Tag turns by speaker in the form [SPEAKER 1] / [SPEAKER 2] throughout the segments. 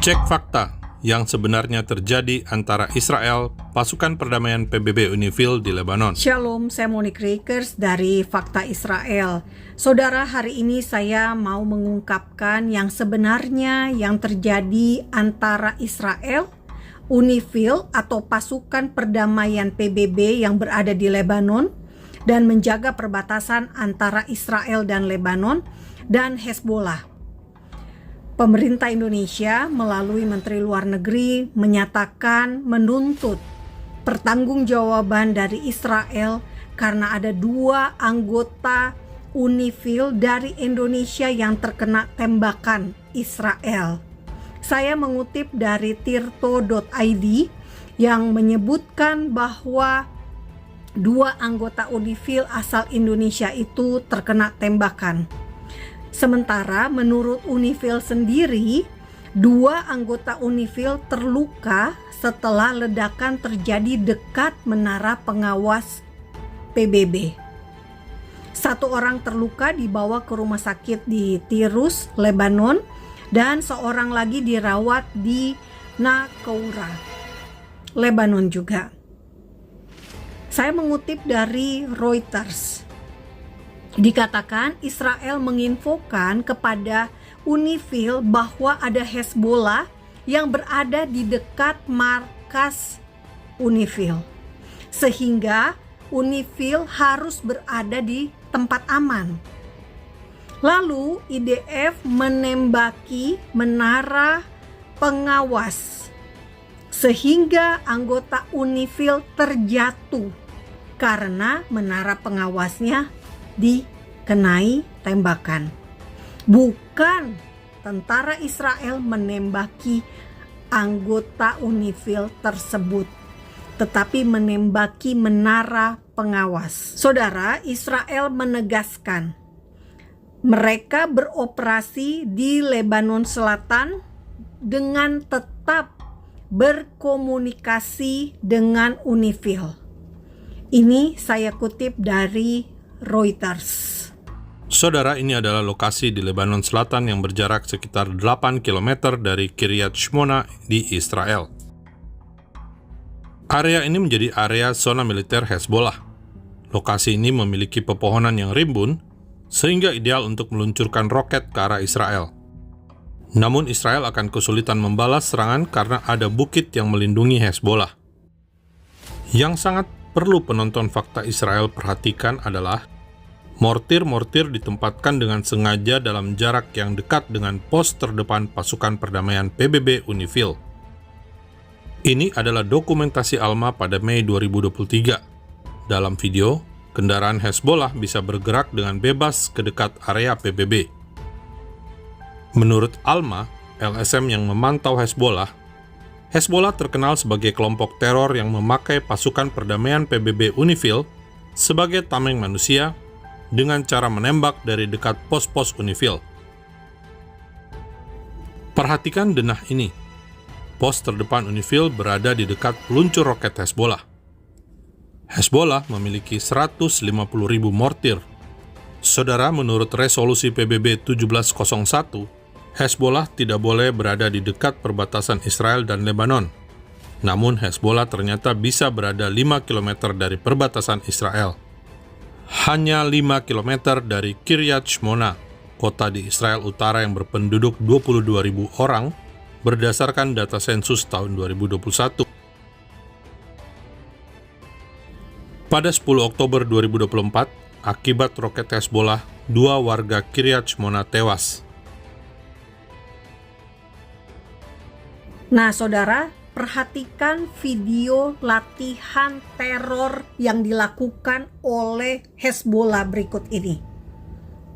[SPEAKER 1] Cek fakta yang sebenarnya terjadi antara Israel, pasukan perdamaian PBB UNIFIL di Lebanon.
[SPEAKER 2] Shalom, saya Monique Rakers dari Fakta Israel. Saudara, hari ini saya mau mengungkapkan yang sebenarnya yang terjadi antara Israel, UNIFIL atau pasukan perdamaian PBB yang berada di Lebanon dan menjaga perbatasan antara Israel dan Lebanon dan Hezbollah. Pemerintah Indonesia melalui Menteri Luar Negeri menyatakan menuntut pertanggungjawaban dari Israel karena ada 2 anggota UNIFIL dari Indonesia yang terkena tembakan Israel. Saya mengutip dari tirto.id yang menyebutkan bahwa 2 anggota UNIFIL asal Indonesia itu terkena tembakan. Sementara menurut UNIFIL sendiri, 2 anggota UNIFIL terluka setelah ledakan terjadi dekat menara pengawas PBB. 1 orang terluka dibawa ke rumah sakit di Tirus, Lebanon, dan 1 orang lagi dirawat di Naqoura, Lebanon juga. Saya mengutip dari Reuters. Dikatakan Israel menginfokan kepada UNIFIL bahwa ada Hezbollah yang berada di dekat markas UNIFIL, sehingga UNIFIL harus berada di tempat aman. Lalu IDF menembaki menara pengawas sehingga anggota UNIFIL terjatuh karena menara pengawasnya dikenai tembakan. Bukan tentara Israel menembaki anggota UNIFIL tersebut, tetapi menembaki menara pengawas. Saudara, Israel menegaskan mereka beroperasi di Lebanon Selatan dengan tetap berkomunikasi dengan UNIFIL. Ini saya kutip dari Reuters.
[SPEAKER 1] Saudara, ini adalah lokasi di Lebanon Selatan yang berjarak sekitar 8 km dari Kiryat Shmona di Israel. Area ini menjadi area zona militer Hezbollah. Lokasi ini memiliki pepohonan yang rimbun, sehingga ideal untuk meluncurkan roket ke arah Israel. Namun Israel akan kesulitan membalas serangan karena ada bukit yang melindungi Hezbollah. Yang sangat perlu penonton Fakta Israel perhatikan adalah mortir-mortir ditempatkan dengan sengaja dalam jarak yang dekat dengan pos terdepan pasukan perdamaian PBB UNIFIL. Ini adalah dokumentasi Alma pada Mei 2023. Dalam video, kendaraan Hezbollah bisa bergerak dengan bebas ke dekat area PBB. Menurut Alma, LSM yang memantau Hezbollah terkenal sebagai kelompok teror yang memakai pasukan perdamaian PBB UNIFIL sebagai tameng manusia dengan cara menembak dari dekat pos-pos UNIFIL. Perhatikan denah ini. Pos terdepan UNIFIL berada di dekat peluncur roket Hezbollah. Hezbollah memiliki 150.000 mortir. Saudara, menurut resolusi PBB 1701, Hezbollah tidak boleh berada di dekat perbatasan Israel dan Lebanon. Namun Hezbollah ternyata bisa berada 5 km dari perbatasan Israel. Hanya 5 km dari Kiryat Shmona, kota di Israel Utara yang berpenduduk 22.000 orang, berdasarkan data sensus tahun 2021. Pada 10 Oktober 2024, akibat roket Hezbollah, 2 warga Kiryat Shmona tewas.
[SPEAKER 2] Nah, saudara, perhatikan video latihan teror yang dilakukan oleh Hezbollah berikut ini.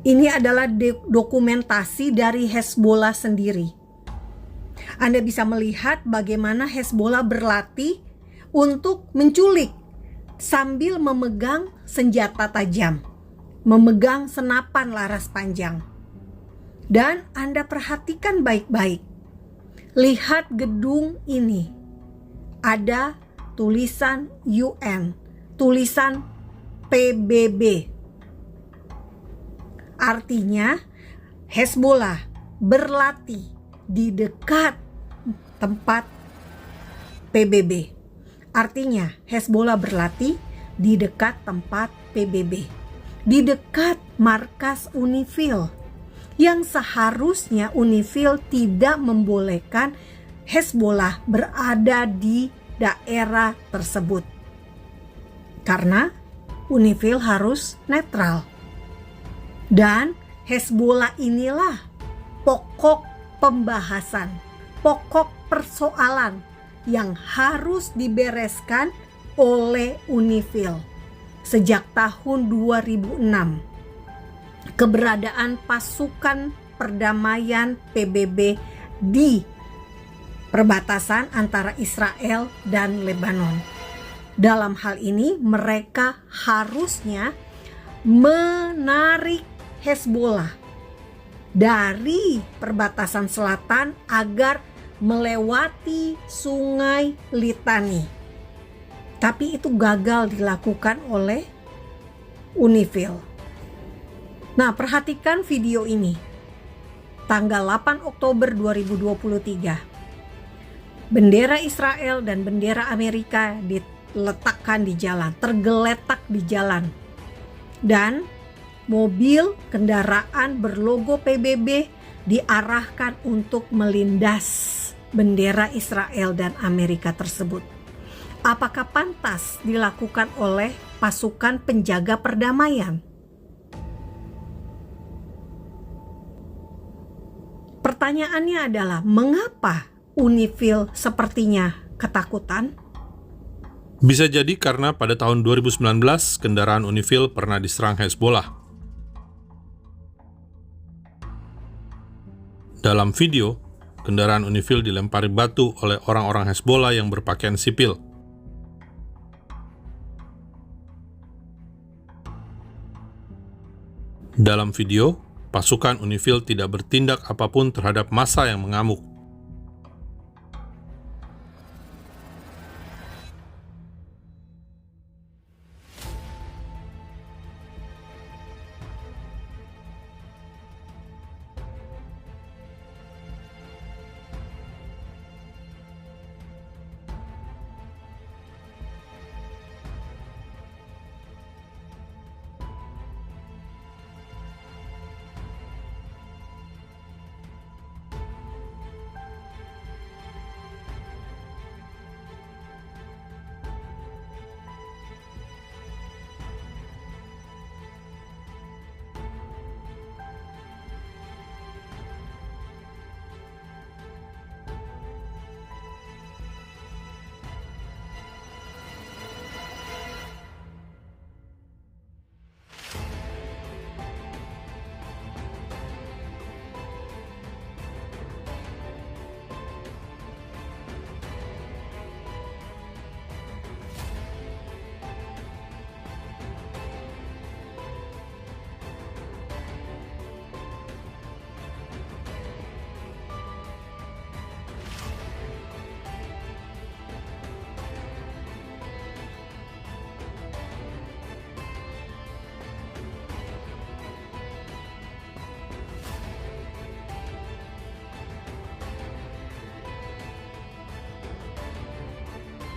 [SPEAKER 2] Ini adalah dokumentasi dari Hezbollah sendiri. Anda bisa melihat bagaimana Hezbollah berlatih untuk menculik sambil memegang senjata tajam, memegang senapan laras panjang. Dan Anda perhatikan baik-baik. Lihat gedung ini. Ada tulisan UN, tulisan PBB. Artinya Hezbollah berlatih di dekat tempat PBB. Artinya Hezbollah berlatih di dekat tempat PBB, di dekat markas UNIFIL, yang seharusnya UNIFIL tidak membolehkan Hezbollah berada di daerah tersebut, karena UNIFIL harus netral. Dan Hezbollah inilah pokok pembahasan, pokok persoalan yang harus dibereskan oleh UNIFIL sejak tahun 2006. Keberadaan pasukan perdamaian PBB di perbatasan antara Israel dan Lebanon. Dalam hal ini mereka harusnya menarik Hezbollah dari perbatasan selatan agar melewati sungai Litani. Tapi itu gagal dilakukan oleh UNIFIL. Nah, perhatikan video ini. Tanggal 8 Oktober 2023. Bendera Israel dan bendera Amerika diletakkan di jalan, tergeletak di jalan. Dan mobil kendaraan berlogo PBB diarahkan untuk melindas bendera Israel dan Amerika tersebut. Apakah pantas dilakukan oleh pasukan penjaga perdamaian? Pertanyaannya adalah, mengapa UNIFIL sepertinya ketakutan?
[SPEAKER 1] Bisa jadi karena pada tahun 2019 kendaraan UNIFIL pernah diserang Hezbollah. Dalam video, kendaraan UNIFIL dilempari batu oleh orang-orang Hezbollah yang berpakaian sipil. Dalam video, pasukan UNIFIL tidak bertindak apapun terhadap massa yang mengamuk.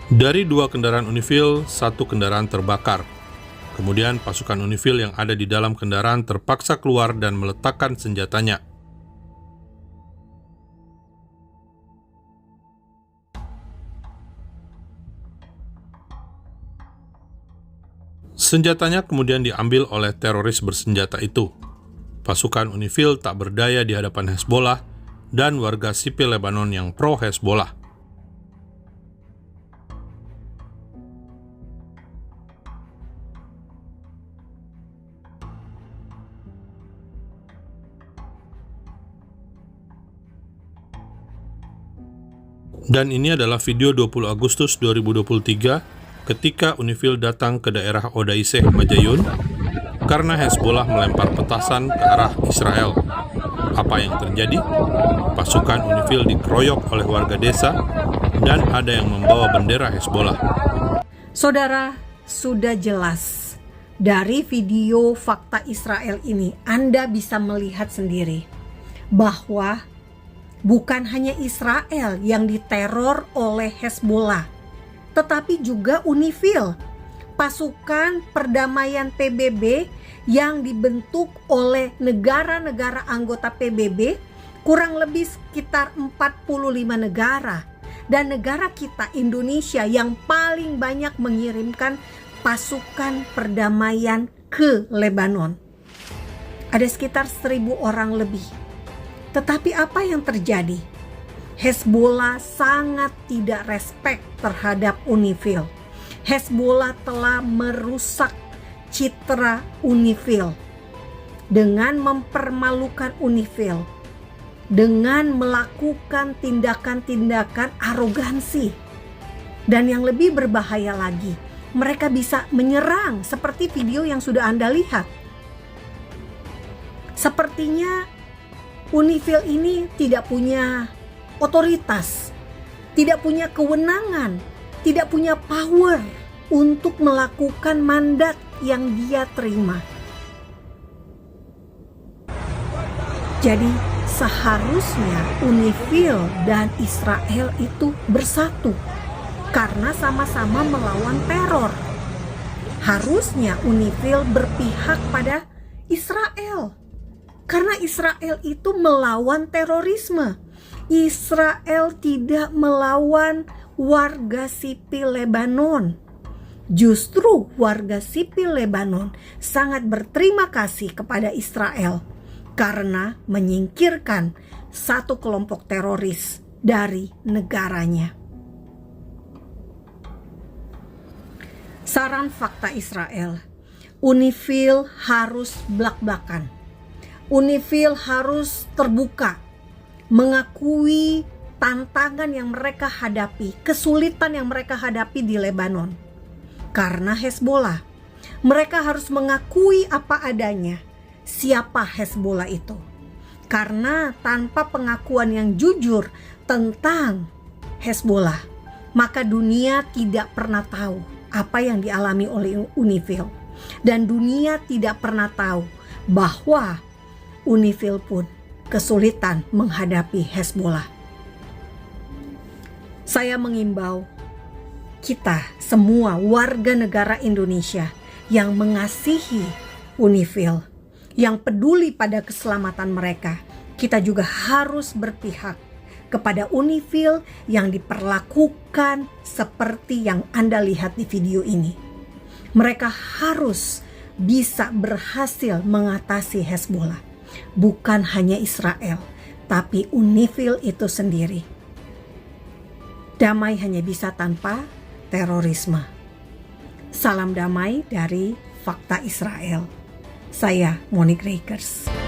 [SPEAKER 1] Dari 2 kendaraan UNIFIL, 1 kendaraan terbakar. Kemudian pasukan UNIFIL yang ada di dalam kendaraan terpaksa keluar dan meletakkan senjatanya. Senjatanya kemudian diambil oleh teroris bersenjata itu. Pasukan UNIFIL tak berdaya di hadapan Hezbollah dan warga sipil Lebanon yang pro-Hezbollah. Dan ini adalah video 20 Agustus 2023 ketika UNIFIL datang ke daerah Odaiseh Majayun karena Hezbollah melempar petasan ke arah Israel. Apa yang terjadi? Pasukan UNIFIL dikeroyok oleh warga desa dan ada yang membawa bendera Hezbollah.
[SPEAKER 2] Saudara, sudah jelas dari video fakta Israel ini Anda bisa melihat sendiri bahwa bukan hanya Israel yang diteror oleh Hezbollah, tetapi juga UNIFIL, pasukan perdamaian PBB yang dibentuk oleh negara-negara anggota PBB, kurang lebih sekitar 45 negara. Dan negara kita, Indonesia, yang paling banyak mengirimkan pasukan perdamaian ke Lebanon. Ada sekitar 1.000 orang lebih. Tetapi apa yang terjadi? Hezbollah sangat tidak respect terhadap UNIFIL. Hezbollah telah merusak citra UNIFIL dengan mempermalukan UNIFIL, dengan melakukan tindakan-tindakan arogansi. Dan yang lebih berbahaya lagi, mereka bisa menyerang seperti video yang sudah Anda lihat. Sepertinya UNIFIL ini tidak punya otoritas, tidak punya kewenangan, tidak punya power untuk melakukan mandat yang dia terima. Jadi seharusnya UNIFIL dan Israel itu bersatu karena sama-sama melawan teror. Harusnya UNIFIL berpihak pada Israel karena Israel itu melawan terorisme. Israel tidak melawan warga sipil Lebanon. Justru warga sipil Lebanon sangat berterima kasih kepada Israel karena menyingkirkan satu kelompok teroris dari negaranya. Saran fakta Israel, UNIFIL harus blak-blakan. UNIFIL harus terbuka, mengakui tantangan yang mereka hadapi, kesulitan yang mereka hadapi di Lebanon. Karena Hezbollah, mereka harus mengakui apa adanya. Siapa Hezbollah itu? Karena tanpa pengakuan yang jujur tentang Hezbollah, maka dunia tidak pernah tahu apa yang dialami oleh UNIFIL. Dan dunia tidak pernah tahu bahwa UNIFIL pun kesulitan menghadapi Hezbollah. Saya mengimbau kita semua warga negara Indonesia yang mengasihi UNIFIL, yang peduli pada keselamatan mereka, kita juga harus berpihak kepada UNIFIL yang diperlakukan seperti yang Anda lihat di video ini. Mereka harus bisa berhasil mengatasi Hezbollah, bukan hanya Israel, tapi UNIFIL itu sendiri. Damai hanya bisa tanpa terorisme. Salam damai dari Fakta Israel. Saya Monique Rakers.